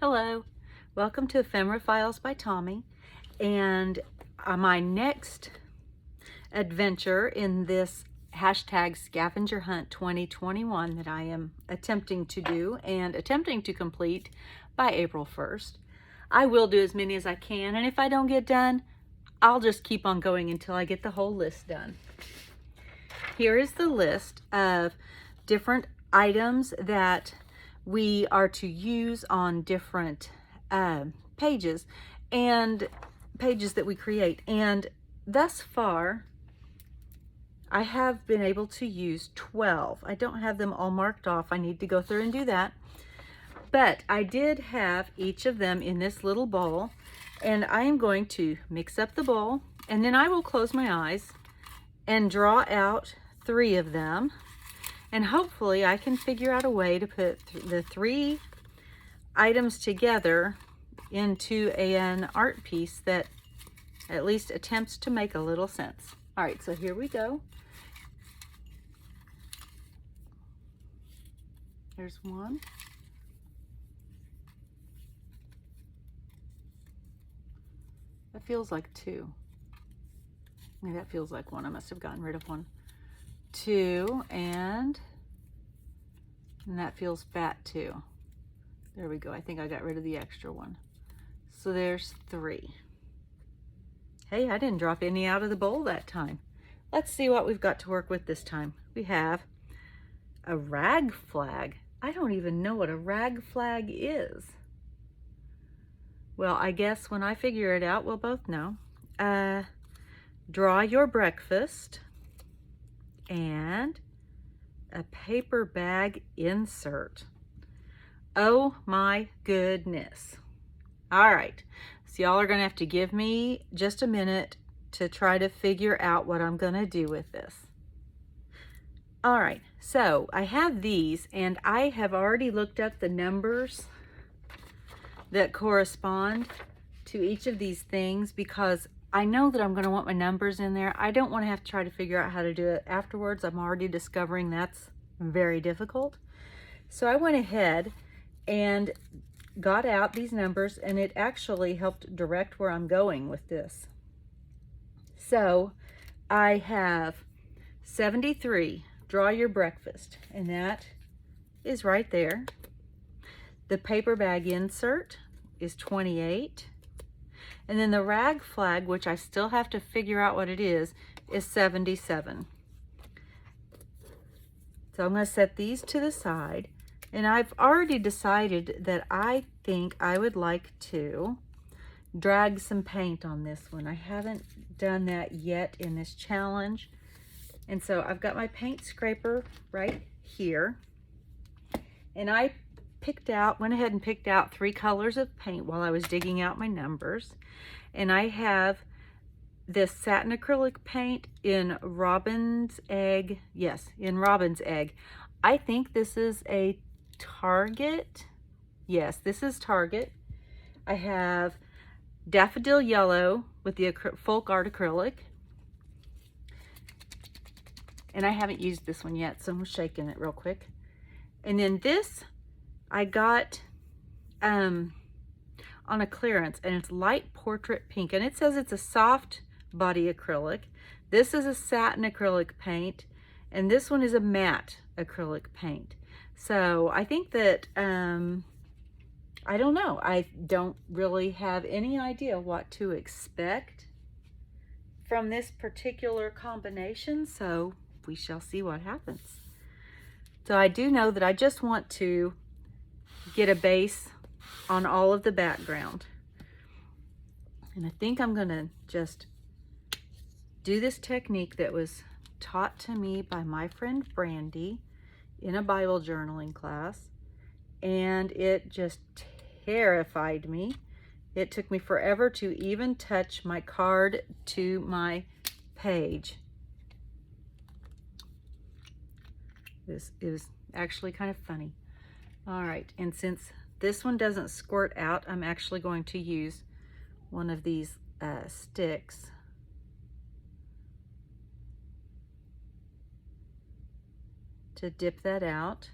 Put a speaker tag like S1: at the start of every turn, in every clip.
S1: Hello, welcome to Ephemera Files by Tommy, and my next adventure in this hashtag Scavenger Hunt 2021 that I am attempting to do and attempting to complete by April 1st. I will do as many as I can, and if I don't get done, I'll just keep on going until I get the whole list done. Here is the list of different items that we are to use on different pages and pages that we create. And thus far, I have been able to use 12. I don't have them all marked off. I need to go through and do that. But I did have each of them in this little bowl, and I am going to mix up the bowl, and then I will close my eyes and draw out 3 of them. And hopefully I can figure out a way to put the 3 items together into an art piece that at least attempts to make a little sense. All right, so here we go. There's one. That feels like 2. Maybe that feels like 1. I must have gotten rid of 1. 2, and that feels fat too. There we go. I think I got rid of the extra one. So there's 3. Hey, I didn't drop any out of the bowl that time. Let's see what we've got to work with this time. We have a rag flag. I don't even know what a rag flag is. Well, I guess when I figure it out, we'll both know. Draw your breakfast. And a paper bag insert. Oh my goodness. All right, so y'all are gonna have to give me just a minute to try to figure out what I'm gonna do with this. All right, so I have these, and I have already looked up the numbers that correspond to each of these things because I know that I'm going to want my numbers in there. I don't want to have to try to figure out how to do it afterwards. I'm already discovering that's very difficult. So I went ahead and got out these numbers, and it actually helped direct where I'm going with this. So I have 73, draw your breakfast, and that is right there. The paper bag insert is 28. And then the rag flag, which I still have to figure out what it is 77. So I'm going to set these to the side. And I've already decided that I think I would like to drag some paint on this one. I haven't done that yet in this challenge. And so I've got my paint scraper right here. And I went ahead and picked out 3 colors of paint while I was digging out my numbers. And I have this satin acrylic paint in Robin's Egg. Yes, in Robin's Egg. I think this is a Target. Yes, this is Target. I have Daffodil Yellow with the Folk Art acrylic. And I haven't used this one yet, so I'm shaking it real quick. And then this I got on a clearance, and it's light portrait pink, and it says it's a soft body acrylic. This is a satin acrylic paint, and this one is a matte acrylic paint. So I think that I don't know, I don't really have any idea what to expect from this particular combination, so we shall see what happens. So I do know that I just want to get a base on all of the background. And I think I'm gonna just do this technique that was taught to me by my friend Brandy in a Bible journaling class, and it just terrified me. It took me forever to even touch my card to my page. It was actually kind of funny. All right, and since this one doesn't squirt out, I'm actually going to use one of these sticks to dip that out.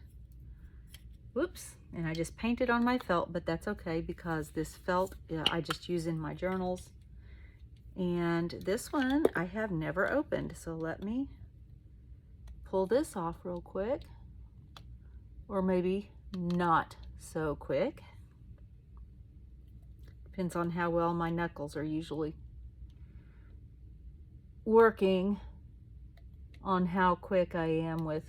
S1: Whoops, and I just painted on my felt, but that's okay because this felt I just use in my journals. And this one I have never opened, so let me pull this off real quick, or maybe not so quick. Depends on how well my knuckles are usually working on how quick I am with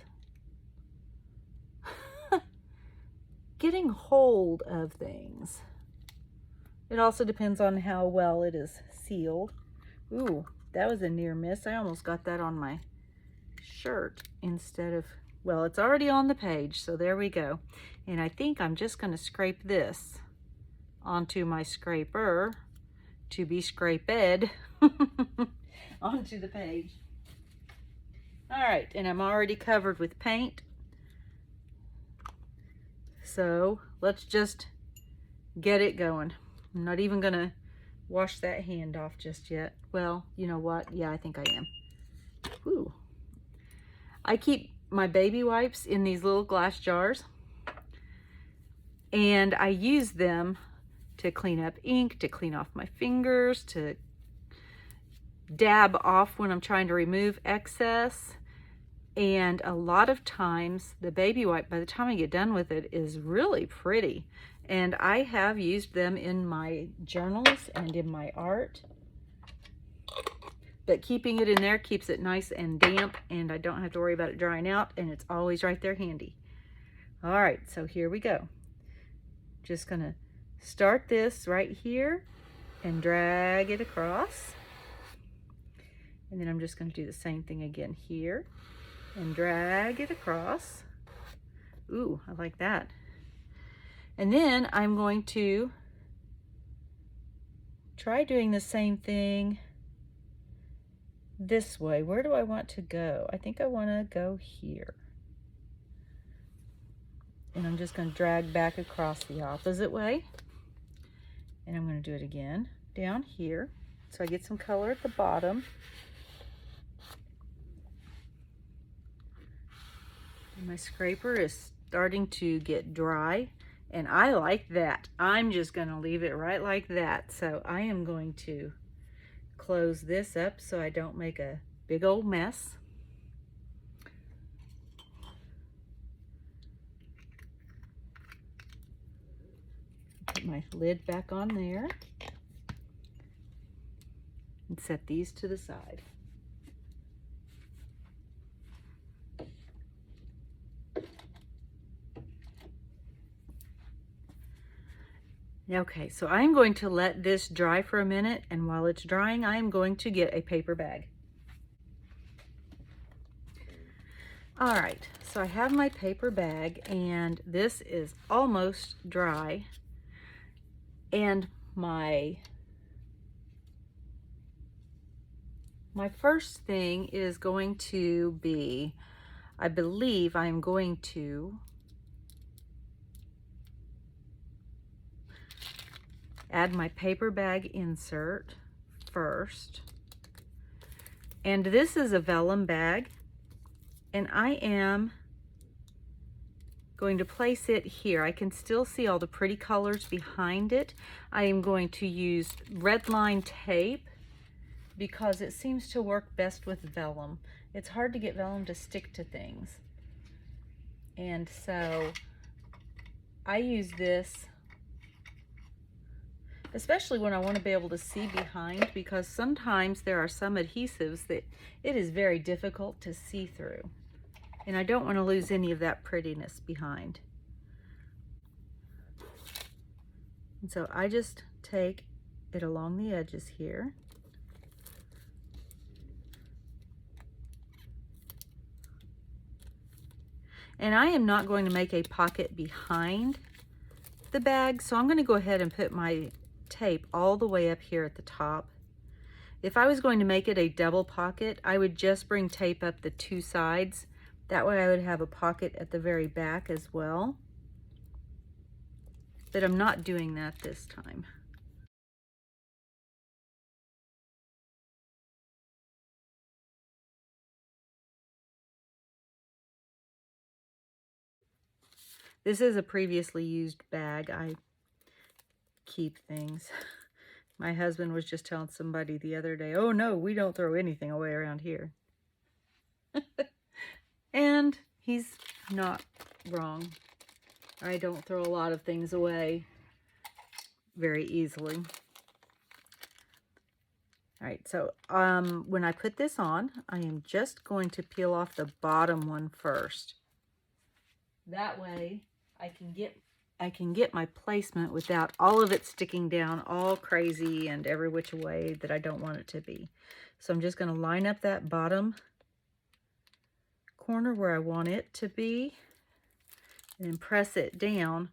S1: getting hold of things. It also depends on how well it is sealed. Ooh, that was a near miss. I almost got that on my shirt instead of, well, it's already on the page, so there we go. And I think I'm just going to scrape this onto my scraper to be scraped onto the page. All right, and I'm already covered with paint. So let's just get it going. I'm not even gonna wash that hand off just yet. Well, you know what? Yeah, I think I am. Ooh. I keep my baby wipes in these little glass jars, and I use them to clean up ink, to clean off my fingers, to dab off when I'm trying to remove excess. And a lot of times the baby wipe, by the time I get done with it, is really pretty. And I have used them in my journals and in my art. But keeping it in there keeps it nice and damp, and I don't have to worry about it drying out, and it's always right there handy. All right, so here we go. Just gonna start this right here and drag it across. And then I'm just gonna do the same thing again here and drag it across. Ooh, I like that. And then I'm going to try doing the same thing this way. Where do I want to go? I think I want to go here. And I'm just going to drag back across the opposite way. And I'm going to do it again down here. So I get some color at the bottom. And my scraper is starting to get dry. And I like that. I'm just going to leave it right like that. So I am going to close this up so I don't make a big old mess. Put my lid back on there and set these to the side. Okay, so I'm going to let this dry for a minute, and while it's drying, I am going to get a paper bag. All right, so I have my paper bag, and this is almost dry. And my first thing is going to be, I believe I'm going to add my paper bag insert first. And this is a vellum bag, and I am going to place it here. I can still see all the pretty colors behind it. I am going to use red line tape because it seems to work best with vellum. It's hard to get vellum to stick to things. And so I use this especially when I want to be able to see behind, because sometimes there are some adhesives that it is very difficult to see through. And I don't want to lose any of that prettiness behind. And so I just take it along the edges here. And I am not going to make a pocket behind the bag, so I'm going to go ahead and put my tape all the way up here at the top. If I was going to make it a double pocket, I would just bring tape up the two sides. That way I would have a pocket at the very back as well. But I'm not doing that this time. This is a previously used bag. I keep things. My husband was just telling somebody the other day, oh no, we don't throw anything away around here. And he's not wrong. I don't throw a lot of things away very easily. All right, so when I put this on, I am just going to peel off the bottom one first. That way I can get my placement without all of it sticking down all crazy and every which way that I don't want it to be. So I'm just going to line up that bottom corner where I want it to be and press it down,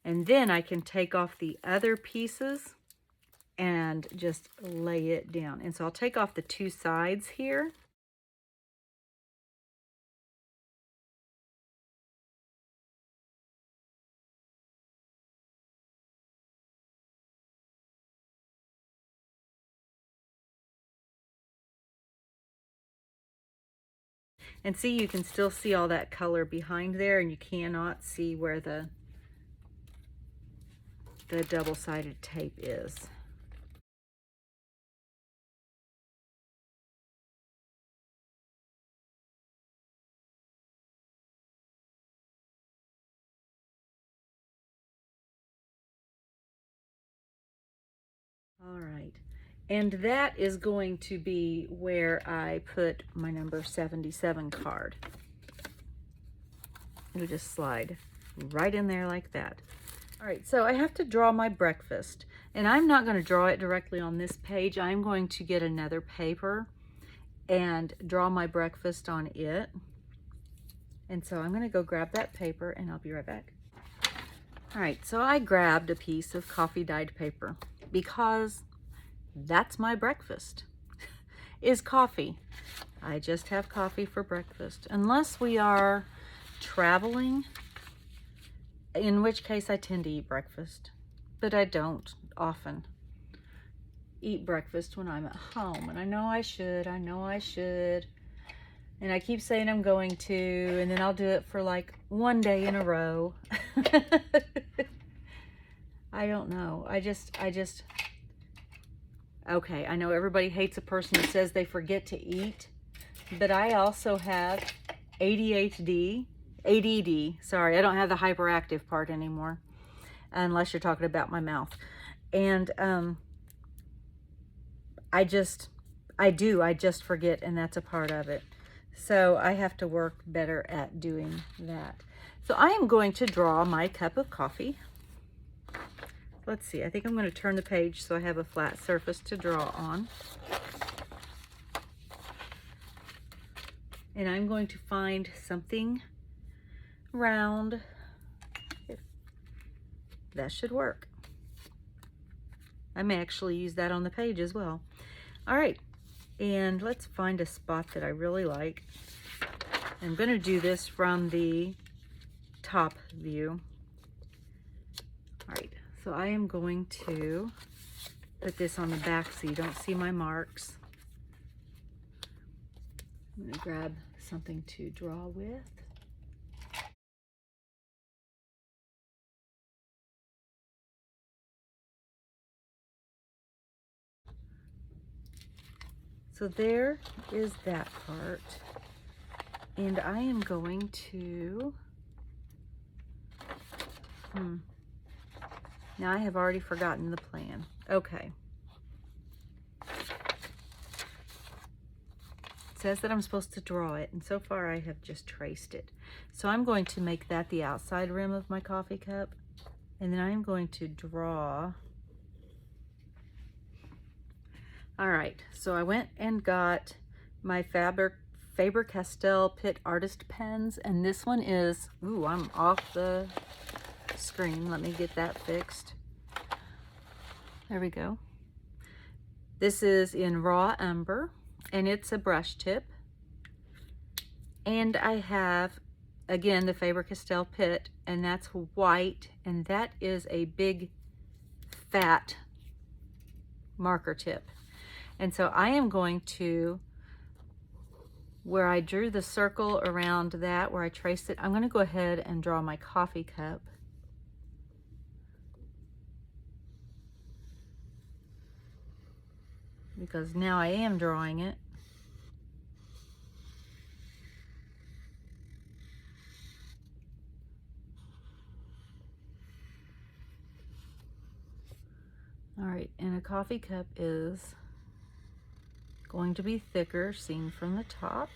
S1: and then I can take off the other pieces and just lay it down. And so I'll take off the two sides here. And see, you can still see all that color behind there, and you cannot see where the double-sided tape is. All right, and that is going to be where I put my number 77 card. It'll just slide right in there like that. All right, so I have to draw my breakfast, and I'm not going to draw it directly on this page. I'm going to get another paper and draw my breakfast on it. And so I'm going to go grab that paper, and I'll be right back. All right, so I grabbed a piece of coffee dyed paper because that's my breakfast, is coffee. I just have coffee for breakfast, unless we are traveling, in which case I tend to eat breakfast, but I don't often eat breakfast when I'm at home. And I know I should, and I keep saying I'm going to, and then I'll do it for like one day in a row. I don't know. Okay, I know everybody hates a person who says they forget to eat, but I also have ADD. Sorry, I don't have the hyperactive part anymore, unless you're talking about my mouth. And I just forget, and that's a part of it. So I have to work better at doing that. So I am going to draw my cup of coffee. Let's see, I think I'm going to turn the page so I have a flat surface to draw on. And I'm going to find something round. That should work. I may actually use that on the page as well. All right, and let's find a spot that I really like. I'm going to do this from the top view. All right, so I am going to put this on the back so you don't see my marks. I'm going to grab something to draw with. So there is that part. And I am going to, now I have already forgotten the plan. Okay. It says that I'm supposed to draw it, and so far I have just traced it. So I'm going to make that the outside rim of my coffee cup, and then I'm going to draw. All right, so I went and got my Faber-Castell Pitt Artist pens, and this one is, ooh, I'm off the screen. Let me get that fixed. There we go. This is in raw umber, and it's a brush tip. And I have, again, the Faber-Castell Pitt, and that's white, and that is a big, fat marker tip. And so I am going to where I drew the circle around that, where I traced it, I'm going to go ahead and draw my coffee cup. Because now I am drawing it. All right, and a coffee cup is going to be thicker, seen from the top.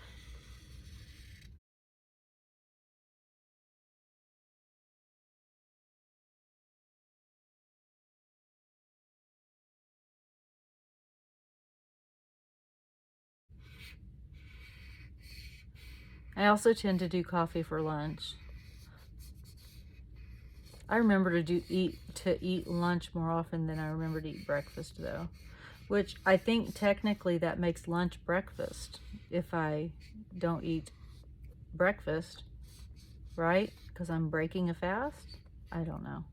S1: I also tend to do coffee for lunch. I remember to eat lunch more often than I remember to eat breakfast though, which I think technically that makes lunch breakfast if I don't eat breakfast, right? Because I'm breaking a fast? I don't know.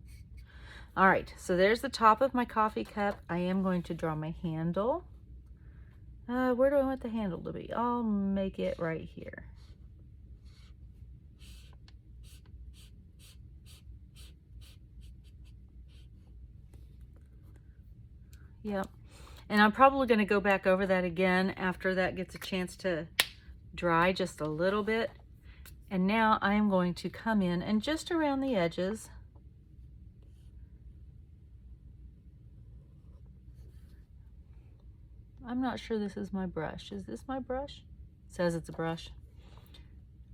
S1: All right, so there's the top of my coffee cup. I am going to draw my handle. Where do I want the handle to be? I'll make it right here. Yep. And I'm probably going to go back over that again after that gets a chance to dry just a little bit. And now I am going to come in and just around the edges, I'm not sure this is my brush. Is this my brush? It says it's a brush.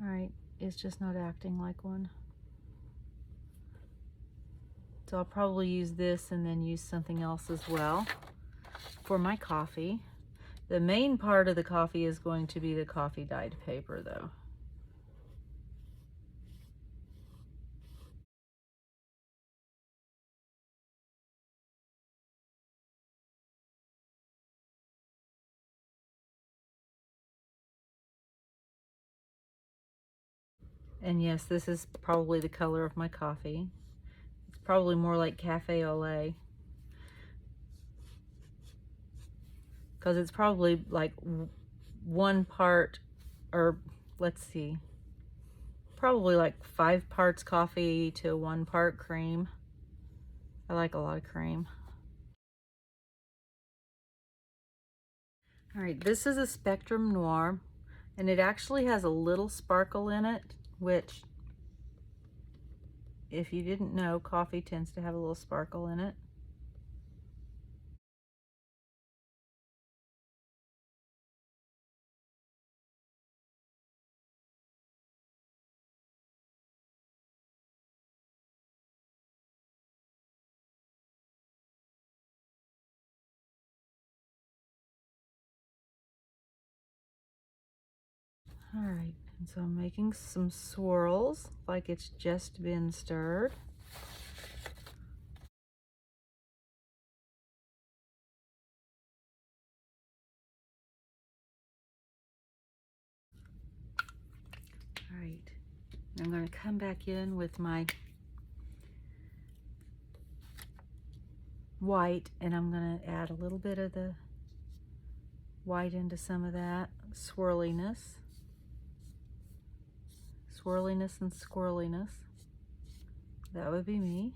S1: All right, it's just not acting like one. So I'll probably use this and then use something else as well for my coffee. The main part of the coffee is going to be the coffee dyed paper though. And yes, this is probably the color of my coffee. It's probably more like cafe au lait, because it's probably like 1 part, or let's see, probably like 5 parts coffee to 1 part cream. I like a lot of cream. All right, this is a Spectrum Noir, and it actually has a little sparkle in it, which, if you didn't know, coffee tends to have a little sparkle in it. All right, and so I'm making some swirls like it's just been stirred. All right, I'm going to come back in with my white, and I'm going to add a little bit of the white into some of that swirliness. Swirliness and squirreliness. That would be me.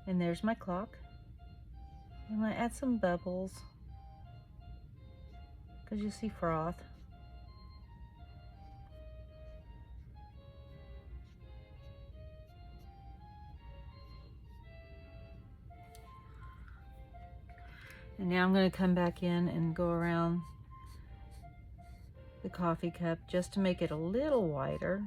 S1: And there's my clock. I'm going to add some bubbles, because you see froth. And now I'm going to come back in and go around the coffee cup just to make it a little wider.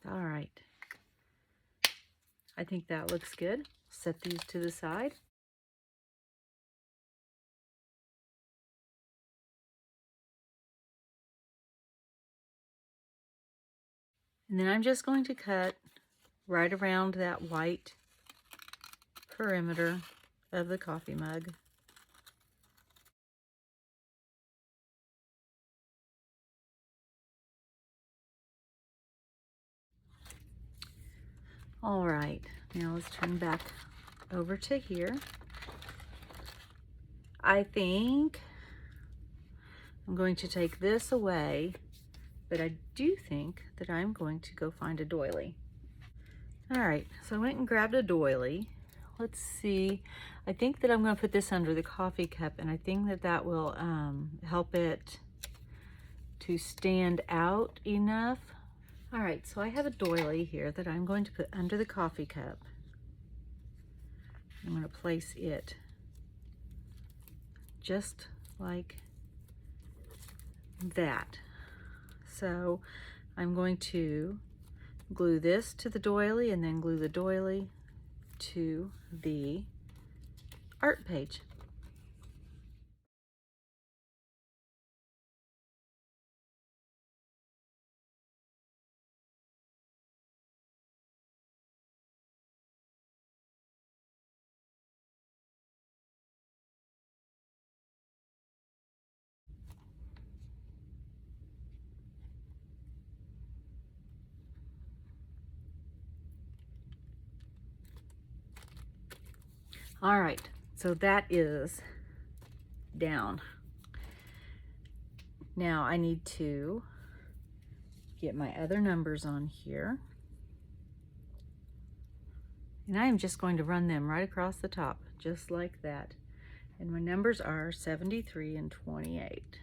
S1: All right. I think that looks good. Set these to the side. And then I'm just going to cut right around that white perimeter of the coffee mug. All right, now let's turn back over to here. I think I'm going to take this away, but I do think that I'm going to go find a doily. All right, so I went and grabbed a doily. Let's see. I think that I'm going to put this under the coffee cup, and I think that that will help it to stand out enough. All right, so I have a doily here that I'm going to put under the coffee cup. I'm going to place it just like that. So I'm going to glue this to the doily and then glue the doily to the art page. All right, so that is down. Now I need to get my other numbers on here. And I am just going to run them right across the top, just like that. And my numbers are 73 and 28.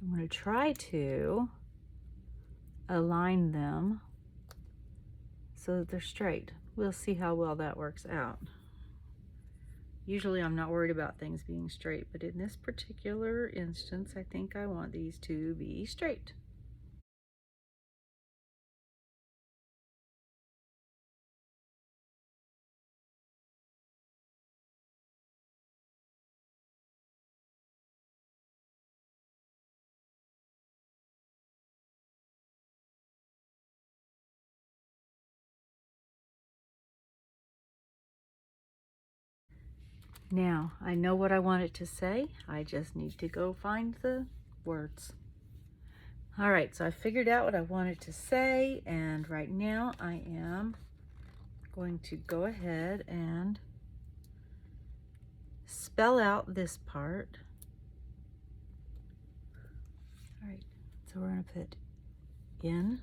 S1: I'm going to try to align them so that they're straight. We'll see how well that works out. Usually I'm not worried about things being straight, but in this particular instance, I think I want these to be straight. Now, I know what I want it to say. I just need to go find the words. All right, so I figured out what I wanted to say, and right now I am going to go ahead and spell out this part. All right, so we're going to put in,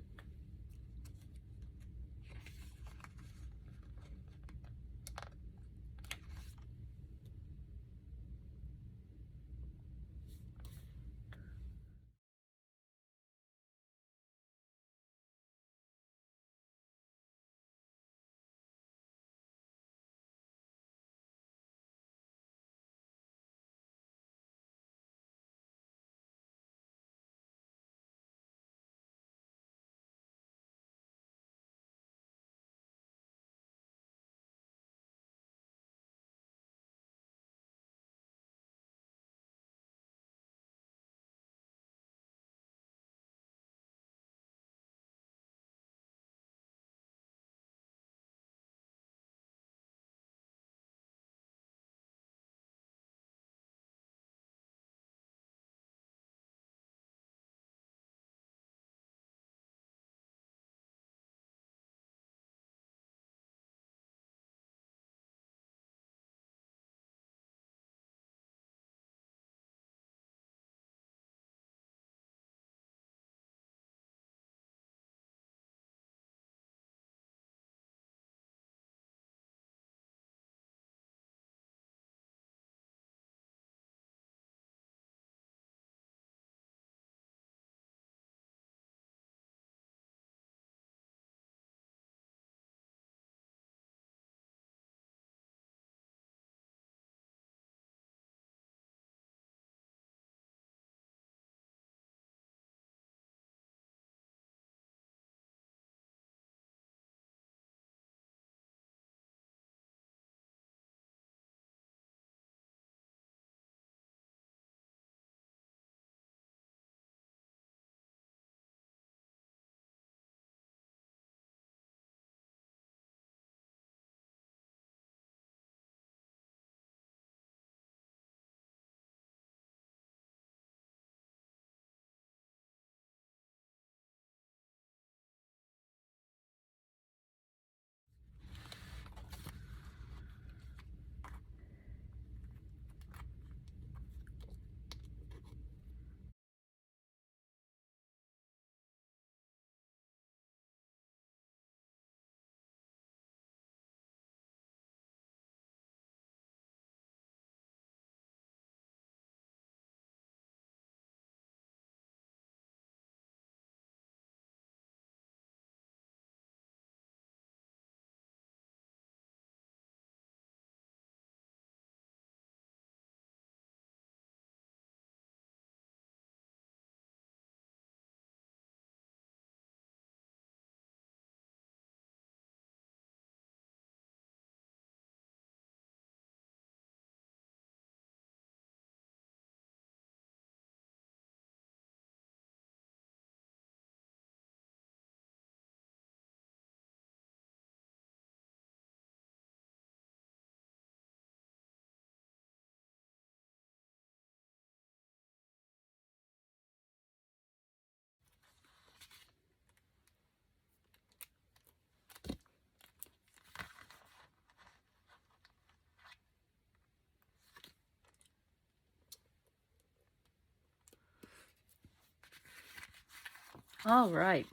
S1: All right,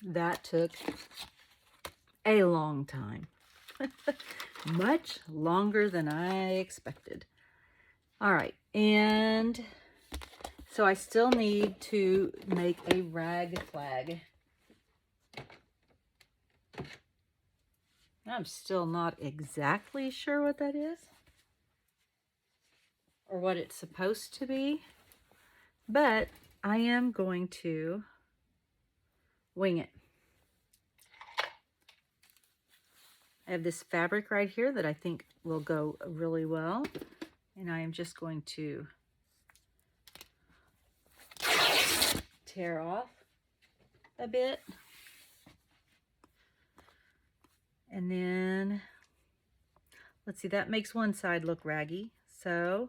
S1: that took a long time. Much longer than I expected. All right, and so I still need to make a rag flag. I'm still not exactly sure what that is or what it's supposed to be, but I am going to wing it. I have this fabric right here that I think will go really well, and I am just going to tear off a bit, and then let's see, that makes one side look raggy, so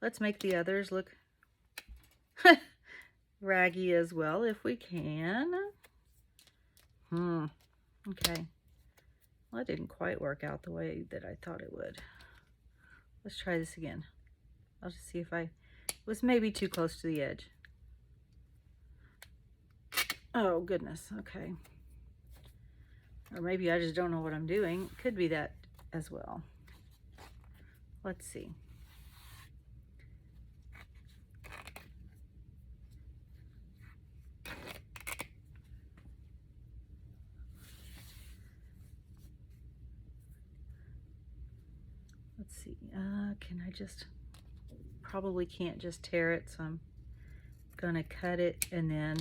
S1: let's make the others look raggy as well if we can. Okay. Well, it didn't quite work out the way that I thought it would. Let's try this again. I'll just see if I was maybe too close to the edge. Oh, goodness. Okay. Or maybe I just don't know what I'm doing. Could be that as well. Let's see. Let's see. Can I just... Probably can't just tear it, so I'm gonna cut it and then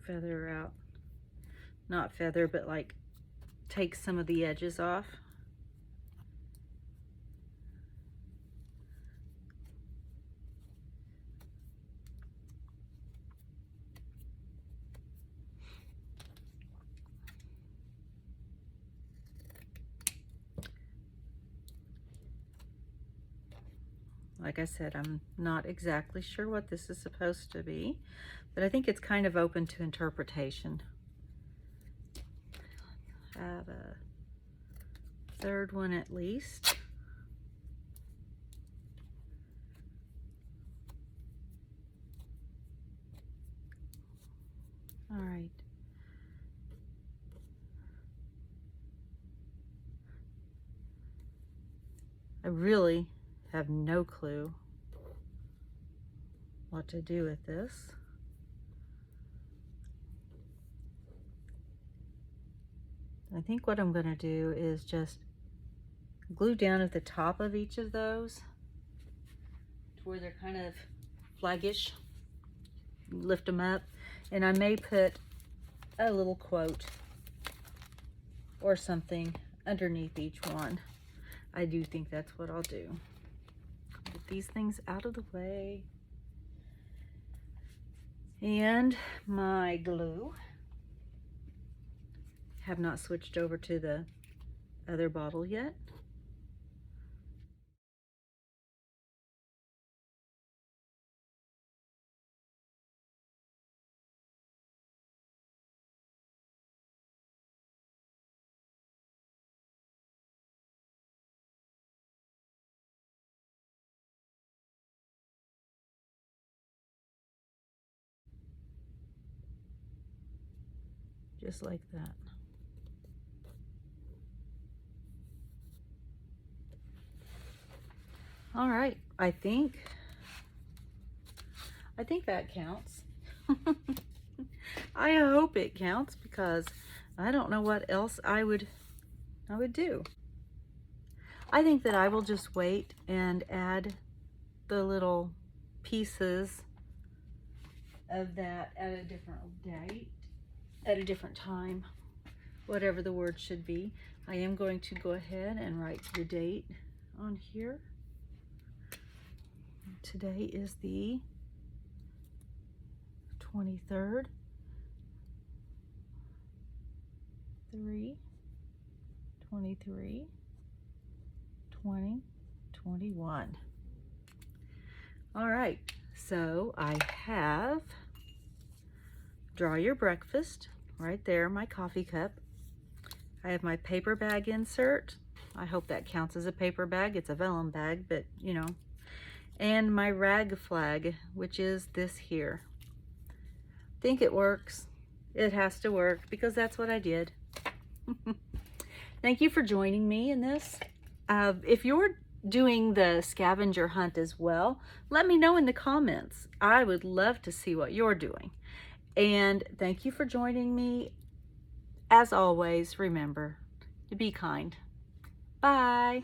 S1: feather out. Not feather, but like take some of the edges off. Like I said, I'm not exactly sure what this is supposed to be, but I think it's kind of open to interpretation. Have a third one at least. All right. I really have no clue what to do with this. I think what I'm going to do is just glue down at the top of each of those to where they're kind of flaggish. Lift them up, and I may put a little quote or something underneath each one. I do think that's what I'll do. Get these things out of the way. And my glue. Have not switched over to the other bottle yet. Just like that. All right, I think that counts. I hope it counts because I don't know what else I would do. I think that I will just wait and add the little pieces of that at a different date, at a different time, whatever the word should be. I am going to go ahead and write the date on here. Today is the 23rd. 3/23/2021. All right, so I have draw your breakfast right there, my coffee cup. I have my paper bag insert. I hope that counts as a paper bag. It's a vellum bag, but you know. and my rag flag, which is this here. Think it works. It has to work because that's what I did. Thank you for joining me in this. If you're doing the scavenger hunt as well, let me know in the comments. I would love to see what you're doing. And thank you for joining me. As always, remember to be kind. Bye.